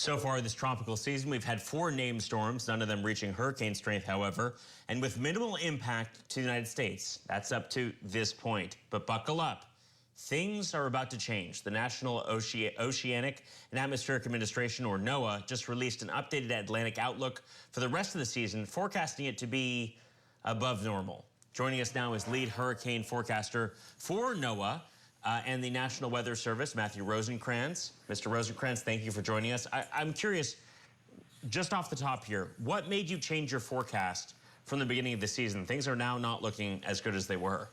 So far this tropical season, we've had 4 named storms, none of them reaching hurricane strength, however, and with minimal impact to the United States. That's up to this point. But buckle up. Things are about to change. The National Oceanic and Atmospheric Administration, or NOAA, just released an updated Atlantic outlook for the rest of the season, forecasting it to be above normal. Joining us now is lead hurricane forecaster for NOAA and the National Weather Service, Matthew Ronsenkrans. Mr. Ronsenkrans, thank you for joining us. I'm curious, just off the top here, what made you change your forecast from the beginning of the season? Things are now not looking as good as they were.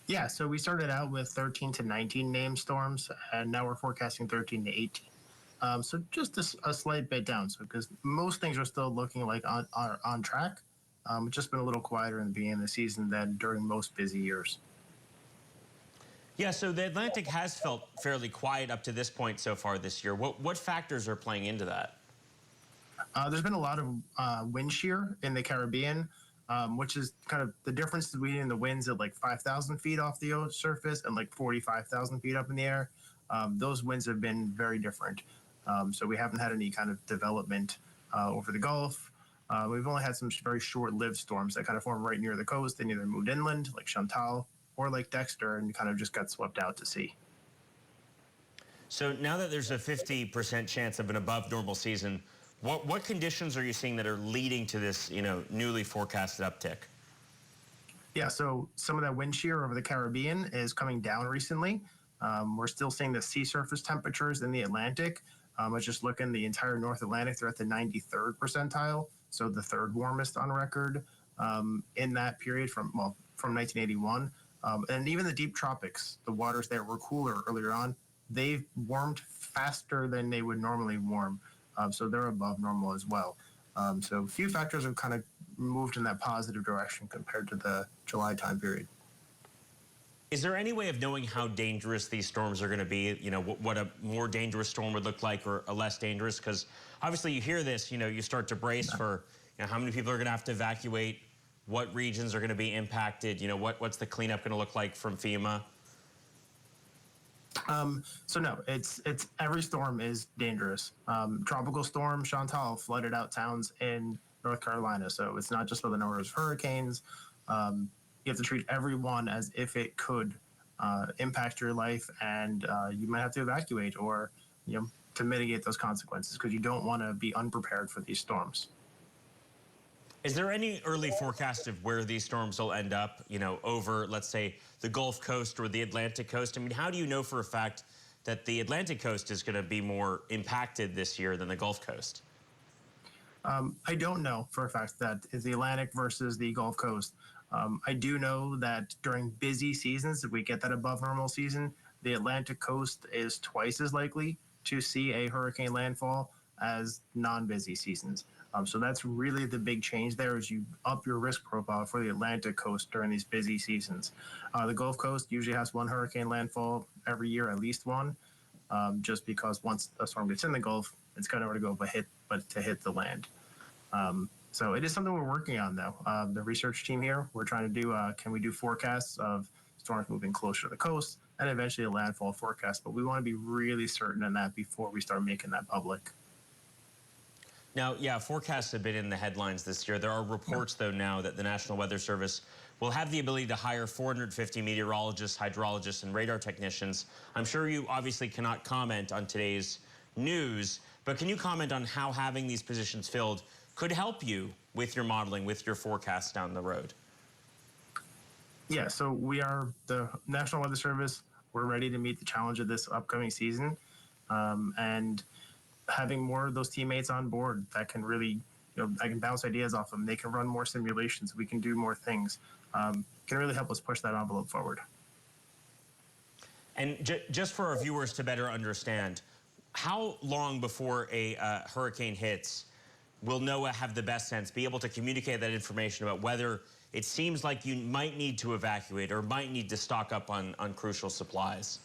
Yeah, so we started out with 13 to 19 named storms, and now we're forecasting 13 to 18. So just a slight bit down, so because most things are still looking like on track. It's just been a little quieter in the beginning of the season than during most busy years. Yeah, so the Atlantic has felt fairly quiet up to this point so far this year. What factors are playing into that? There's been a lot of wind shear in the Caribbean, which is kind of the difference between the winds at like 5,000 feet off the surface and like 45,000 feet up in the air. Those winds have been very different. So we haven't had any kind of development over the Gulf. We've only had some very short-lived storms that kind of form right near the coast and either moved inland, like Chantal, or like Dexter, and kind of just got swept out to sea. So now that there's a 50% chance of an above normal season, what conditions are you seeing that are leading to this, newly forecasted uptick? Yeah, so some of that wind shear over the Caribbean is coming down recently. We're still seeing the sea surface temperatures in the Atlantic. I was just looking, the entire North Atlantic, they're at the 93rd percentile, so the third warmest on record in that period from 1981. And even the deep tropics, the waters that were cooler earlier on, they've warmed faster than they would normally warm. So they're above normal as well. So a few factors have kind of moved in that positive direction compared to the July time period. Is there any way of knowing how dangerous these storms are going to be? What a more dangerous storm would look like or a less dangerous? Because obviously you hear this, you start to brace for how many people are going to have to evacuate, what regions are going to be impacted, what's the cleanup going to look like from FEMA? So no, it's every storm is dangerous. Tropical storm Chantal flooded out towns in North Carolina, so it's not just for the number of hurricanes. You have to treat everyone as if it could impact your life, and you might have to evacuate or to mitigate those consequences, because you don't want to be unprepared for these storms. Is there any early forecast of where these storms will end up, over, let's say, the Gulf Coast or the Atlantic Coast? I mean, how do you know for a fact that the Atlantic Coast is going to be more impacted this year than the Gulf Coast? I don't know for a fact that is the Atlantic versus the Gulf Coast. I do know that during busy seasons, if we get that above normal season, the Atlantic Coast is twice as likely to see a hurricane landfall as non-busy seasons. So that's really the big change there, is you up your risk profile for the Atlantic Coast during these busy seasons. The Gulf Coast usually has one hurricane landfall every year, at least one, just because once a storm gets in the Gulf, it's kind of nowhere to go but to hit the land. So it is something we're working on, though. The research team here, we're trying to do, can we do forecasts of storms moving closer to the coast and eventually a landfall forecast, but we want to be really certain in that before we start making that public. Now, yeah, forecasts have been in the headlines this year. There are reports, though, now that the National Weather Service will have the ability to hire 450 meteorologists, hydrologists, and radar technicians. I'm sure you obviously cannot comment on today's news, but can you comment on how having these positions filled could help you with your modeling, with your forecasts down the road? Yeah, so we are the National Weather Service. We're ready to meet the challenge of this upcoming season. And having more of those teammates on board that can really, I can bounce ideas off them. They can run more simulations. We can do more things. Can really help us push that envelope forward. And just for our viewers to better understand, how long before a hurricane hits will NOAA have the best sense, be able to communicate that information about whether it seems like you might need to evacuate or might need to stock up on crucial supplies?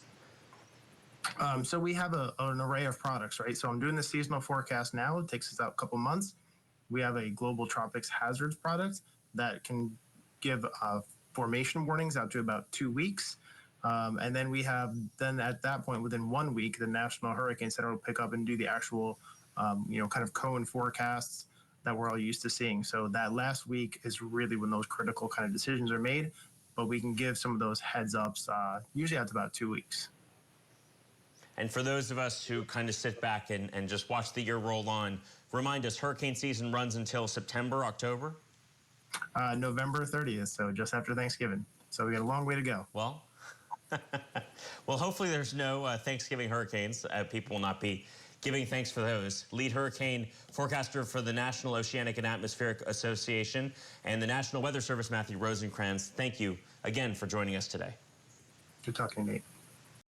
So we have an array of products, right? So I'm doing the seasonal forecast now. It takes us out a couple months. We have a global tropics hazards product that can give formation warnings out to about 2 weeks. And then we have, then at that point, within 1 week, the National Hurricane Center will pick up and do the actual, kind of cone forecasts that we're all used to seeing. So that last week is really when those critical kind of decisions are made, but we can give some of those heads ups, usually after about 2 weeks. And for those of us who kind of sit back and just watch the year roll on, remind us, hurricane season runs until September, October? November 30th, so just after Thanksgiving. So we got a long way to go. Well, well, hopefully there's no Thanksgiving hurricanes. People will not be giving thanks for those. Lead hurricane forecaster for the National Oceanic and Atmospheric Association and the National Weather Service, Matthew Ronsenkrans, thank you again for joining us today. Good talking to you, Nate.